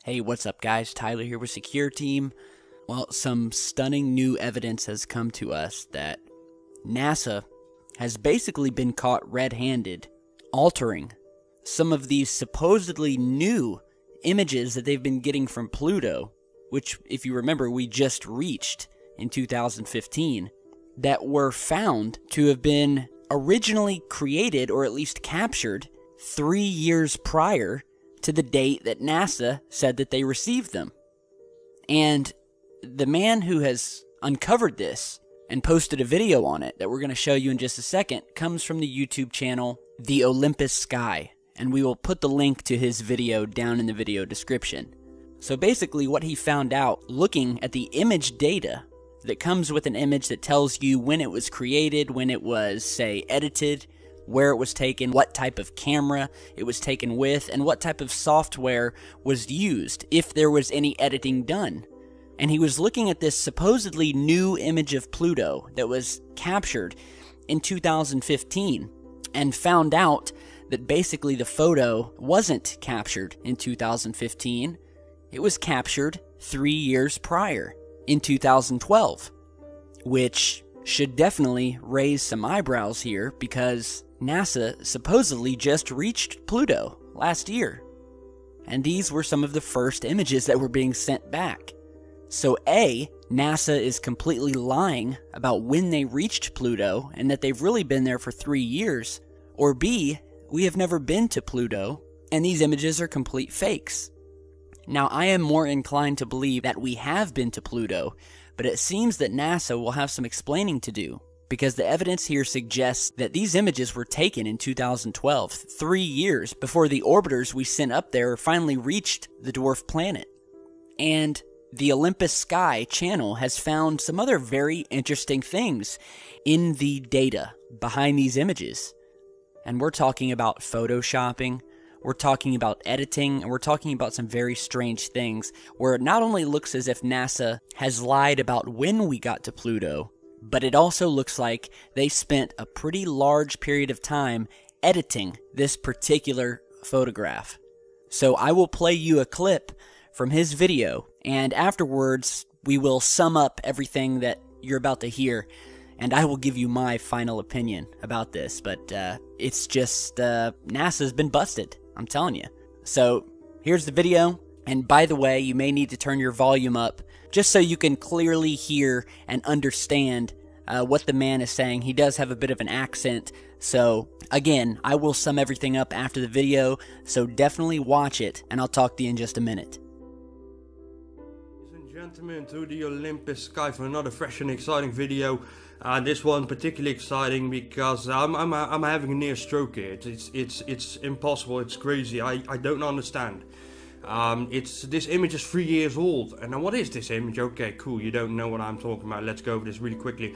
Hey, what's up guys? Tyler here with Secure Team. Well, some stunning new evidence has come to us that NASA has basically been caught red-handed altering some of these supposedly new images that they've been getting from Pluto, which, if you remember, we just reached in 2015, that were found to have been originally created or at least captured 3 years prior to the date that NASA said that they received them. And the man who has uncovered this and posted a video on it that we're going to show you in just a second comes from the YouTube channel The Olympus Sky, and we will put the link to his video down in the video description. So basically what he found out looking at the image data that comes with an image that tells you when it was created, when it was, say, edited, where it was taken, what type of camera it was taken with, and what type of software was used, if there was any editing done. And he was looking at this supposedly new image of Pluto that was captured in 2015 and found out that basically the photo wasn't captured in 2015. It was captured 3 years prior, in 2012, which should definitely raise some eyebrows here because NASA supposedly just reached Pluto last year, and these were some of the first images that were being sent back. So A, NASA is completely lying about when they reached Pluto and that they've really been there for 3 years, or B, we have never been to Pluto and these images are complete fakes. Now, I am more inclined to believe that we have been to Pluto, but it seems that NASA will have some explaining to do, because the evidence here suggests that these images were taken in 2012, 3 years before the orbiters we sent up there finally reached the dwarf planet. And the Olympus Sky channel has found some other very interesting things in the data behind these images. And we're talking about photoshopping, we're talking about editing, and we're talking about some very strange things where it not only looks as if NASA has lied about when we got to Pluto, but it also looks like they spent a pretty large period of time editing this particular photograph. So I will play you a clip from his video, and afterwards we will sum up everything that you're about to hear, and I will give you my final opinion about this. But it's just, NASA's been busted, I'm telling you. So here's the video, and by the way, you may need to turn your volume up just so you can clearly hear and understand what the man is saying. He does have a bit of an accent, so again, I will sum everything up after the video, so definitely watch it, and I'll talk to you in just a minute. Ladies and gentlemen, to the Olympus Sky for another fresh and exciting video. This one particularly exciting because I'm having a near stroke here. It's impossible. It's crazy. I don't understand. This image is 3 years old. And now what is this image? Okay, cool. You don't know what I'm talking about. Let's go over this really quickly.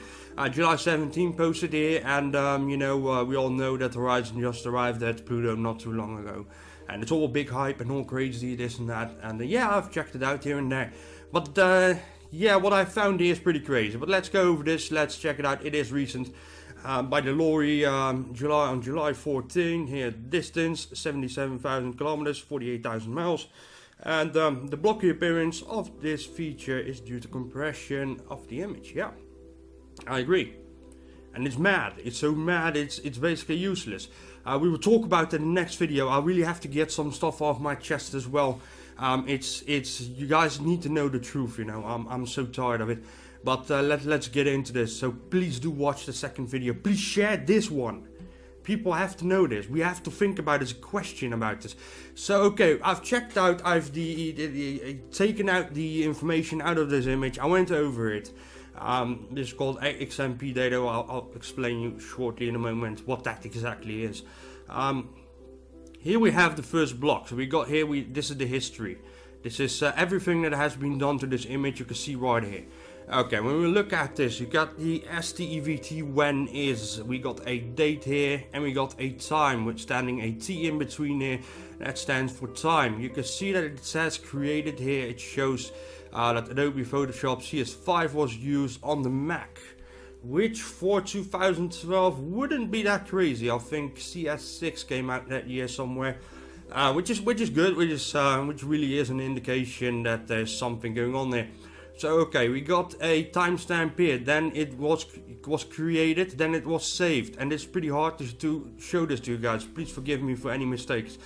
July 17 posted here, and we all know that Horizon just arrived at Pluto not too long ago. And it's all big hype and all crazy, this and that. And yeah, I've checked it out here and there. But yeah, what I found here is pretty crazy. But let's go over this. Let's check it out. It is recent. By the lorry, on July 14. Here, distance 77,000 kilometers, 48,000 miles. And the blocky appearance of this feature is due to compression of the image. Yeah, I agree. And it's mad. It's so mad. It's basically useless. We will talk about it in the next video. I really have to get some stuff off my chest as well. You guys need to know the truth, you know. I'm so tired of it. But let's get into this. So please do watch the second video. Please share this one. People have to know this. We have to think about this, question about this. So okay, I've checked out. I've taken out the information out of this image. I went over it. This is called XMP data. I'll explain you shortly in a moment what that exactly is. Here we have the first block. So we got here. This is the history. This is everything that has been done to this image. You can see right here. Okay, when we look at this, you got the STEVT when is. We got a date here, and we got a time with standing a T in between here. That stands for time. You can see that it says created here. It shows that Adobe Photoshop CS5 was used on the Mac, which for 2012 wouldn't be that crazy. I think CS6 came out that year somewhere. which is good, which really is an indication that there's something going on there. So okay, we got a timestamp here, then it was created, then it was saved, and it's pretty hard to show this to you guys. Please forgive me for any mistakes.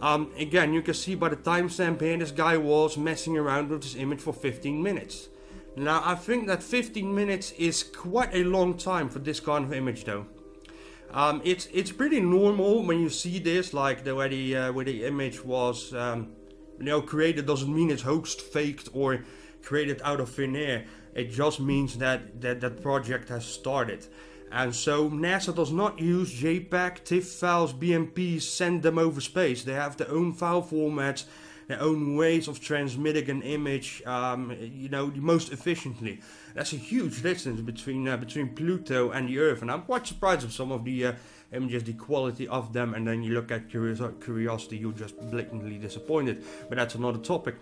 Again, you can see by the timestamp here, this guy was messing around with this image for 15 minutes. Now, I think that 15 minutes is quite a long time for this kind of image, though. It's pretty normal when you see this, like the way the image was, created doesn't mean it's hoaxed, faked, or created out of thin air. It just means that project has started. And so NASA does not use JPEG, TIFF files, BMPs, send them over space. They have their own file formats, their own ways of transmitting an image, most efficiently. That's a huge distance between Pluto and the Earth, and I'm quite surprised with some of the images, the quality of them. And then you look at Curiosity, you're just blatantly disappointed. But that's another topic.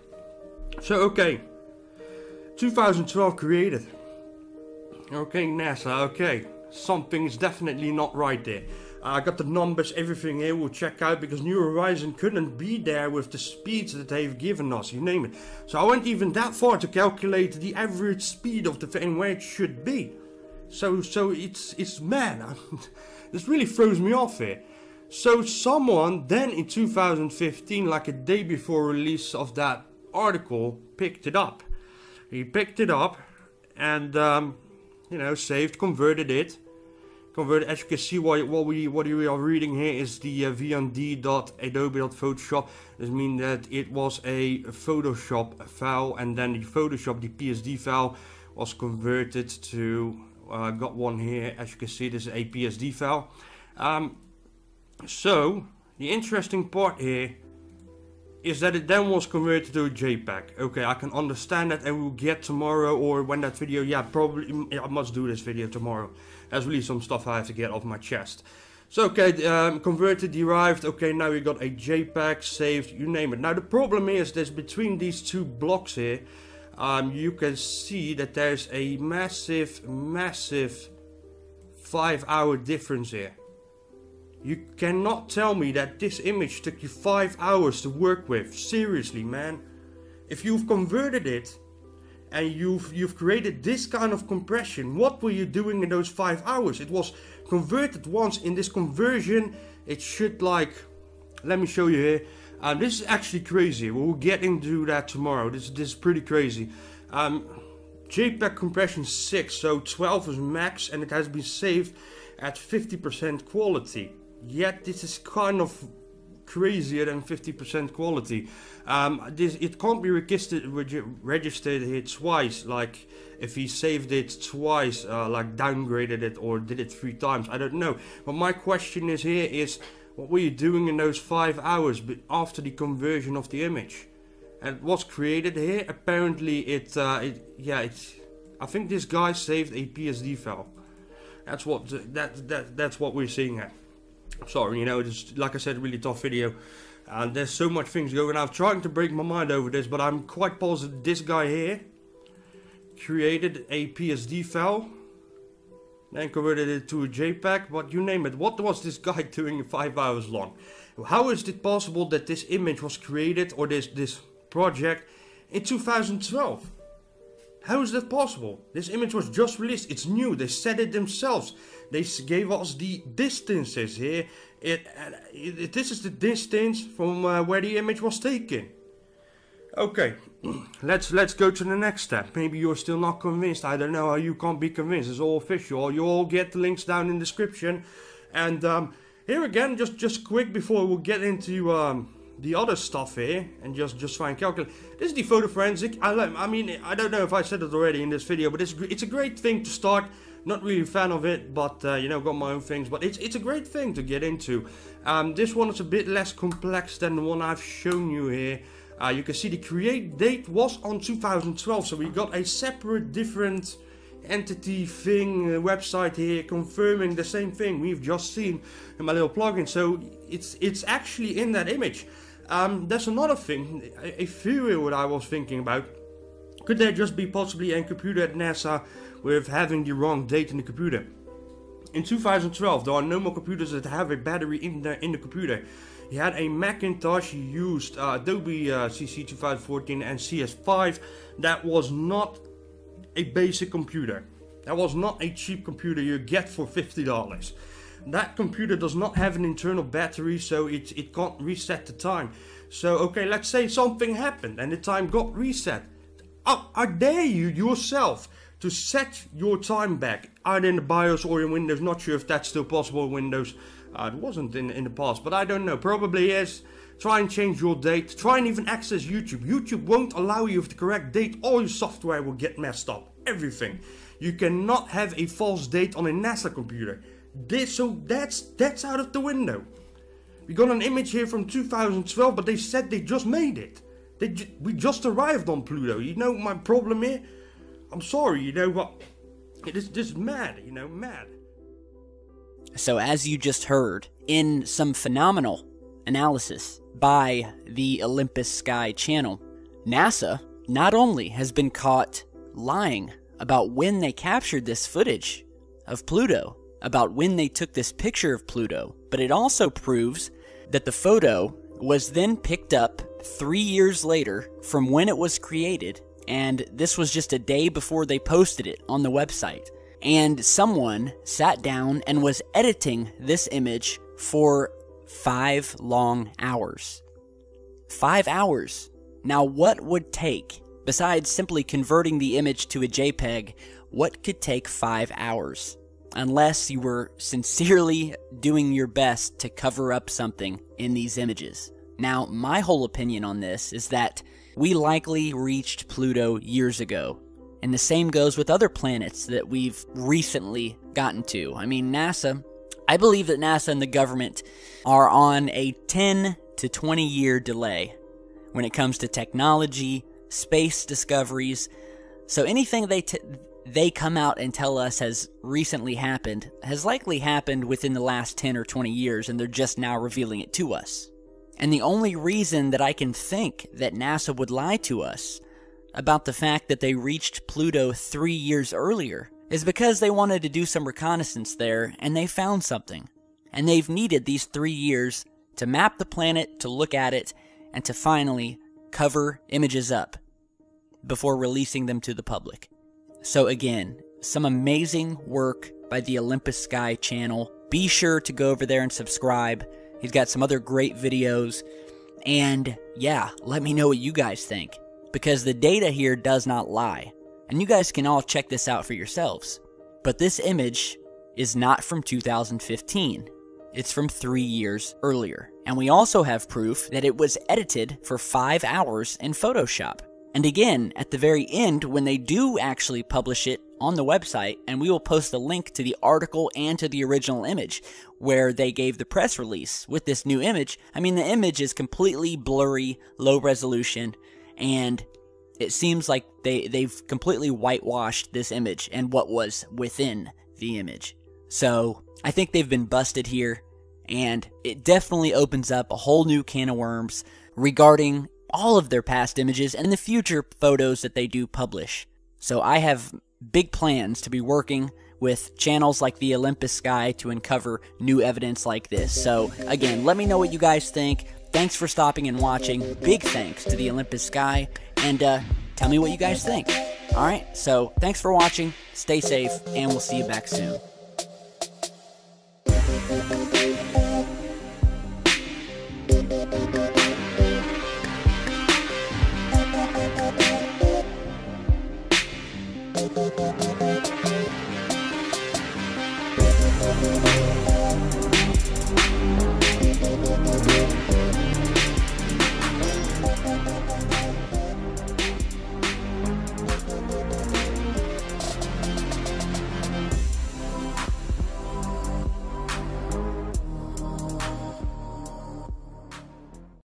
So okay, 2012 created. Okay, NASA. Okay. Something's definitely not right there. I got the numbers, everything here we'll check out, because New Horizon couldn't be there with the speeds that they've given us, you name it. So I went even that far to calculate the average speed of the thing where it should be. So it's man, this really throws me off here. So someone then in 2015, like a day before release of that article, picked it up. He picked it up and saved, converted it. As you can see, what we are reading here is the vnd.adobe.photoshop. This means that it was a Photoshop file, and then the PSD file was converted to, got one here, as you can see, this is a PSD file. So, the interesting part here is that it then was converted to a JPEG. Okay, I can understand that, and we'll get tomorrow, or when that video, probably, I must do this video tomorrow. There's really some stuff I have to get off my chest. So okay, converted, derived, okay, now we got a JPEG, saved, you name it. Now the problem is that between these two blocks here, you can see that there's a massive 5-hour difference here. You cannot tell me that this image took you 5 hours to work with. Seriously, man. If you've converted it and you've created this kind of compression, what were you doing in those 5 hours? It was converted once. In this conversion, it should, like, let me show you here. This is actually crazy. We'll get into that tomorrow. This is pretty crazy. JPEG compression 6, so 12 is max, and it has been saved at 50% quality. Yet this is kind of crazier than 50% quality. It can't be registered here twice. Like if he saved it twice, like downgraded it or did it 3 times, I don't know. But my question is here is, what were you doing in those 5 hours after the conversion of the image? And what's created here? Apparently I think this guy saved a PSD file. That's what we're seeing here. Sorry, just like I said, really tough video, and there's so much things going on. I'm trying to break my mind over this, but I'm quite positive this guy here created a PSD file, then converted it to a JPEG, but you name it. What was this guy doing 5 hours long? How is it possible that this image was created, or this project, in 2012? How is that possible? This image was just released. It's new. They said it themselves. They gave us the distances here. This is the distance from where the image was taken. Okay, let's go to the next step. Maybe you're still not convinced. I don't know how you can't be convinced. It's all official. You all get the links down in the description. And here again, just quick before we'll get into the other stuff here and just try and calculate. This is the photo forensic. I mean, I don't know if I said it already in this video, but it's a great thing to start. Not really a fan of it, but got my own things. But it's a great thing to get into. This one is a bit less complex than the one I've shown you here. You can see the create date was on 2012, so we got a separate, different entity thing website here confirming the same thing we've just seen in my little plugin. So it's actually in that image. There's another thing, a theory what I was thinking about. Could there just be possibly a computer at NASA with having the wrong date in the computer? In 2012, there are no more computers that have a battery in the computer. He had a Macintosh. He used Adobe CC 2014 and CS5. That was not a basic computer. That was not a cheap computer you get for $50. That computer does not have an internal battery, so it can't reset the time. So okay, let's say something happened and the time got reset. I dare you yourself to set your time back, either in the BIOS or in Windows. Not sure if that's still possible in Windows. It wasn't in the past, but I don't know. Probably is. Try and change your date. Try and even access YouTube. YouTube won't allow you with the correct date. All your software will get messed up. Everything. You cannot have a false date on a NASA computer. So that's out of the window. We got an image here from 2012, but they said they just made it. We just arrived on Pluto. You know my problem here? I'm sorry, you know what? It is just mad, you know, mad. So as you just heard, in some phenomenal analysis by the Olympus Sky channel, NASA not only has been caught lying about when they captured this footage of Pluto, about when they took this picture of Pluto, but it also proves that the photo was then picked up 3 years later from when it was created, and this was just a day before they posted it on the website. And someone sat down and was editing this image for 5 long hours. 5 hours. Now what would take, besides simply converting the image to a JPEG, what could take 5 hours? Unless you were sincerely doing your best to cover up something in these images. Now, my whole opinion on this is that we likely reached Pluto years ago. And the same goes with other planets that we've recently gotten to. I mean, I believe that NASA and the government are on a 10 to 20 year delay when it comes to technology, space discoveries. So anything they come out and tell us has recently happened has likely happened within the last 10 or 20 years, and they're just now revealing it to us. And the only reason that I can think that NASA would lie to us about the fact that they reached Pluto 3 years earlier is because they wanted to do some reconnaissance there and they found something. And they've needed these 3 years to map the planet, to look at it, and to finally cover images up before releasing them to the public. So again, some amazing work by the Olympus Sky channel. Be sure to go over there and subscribe. He's got some other great videos. And yeah, let me know what you guys think, because the data here does not lie. And you guys can all check this out for yourselves. But this image is not from 2015. It's from 3 years earlier. And we also have proof that it was edited for 5 hours in Photoshop. And again, at the very end, when they do actually publish it on the website, and we will post a link to the article and to the original image where they gave the press release with this new image. I mean, the image is completely blurry, low resolution, and it seems like they've completely whitewashed this image and what was within the image. So I think they've been busted here, and it definitely opens up a whole new can of worms regarding all of their past images and the future photos that they do publish. So I have big plans to be working with channels like the Olympus Sky to uncover new evidence like this. So again, let me know what you guys think. Thanks for stopping and watching. Big thanks to the Olympus Sky, and tell me what you guys think. Alright, so thanks for watching, stay safe, and we'll see you back soon.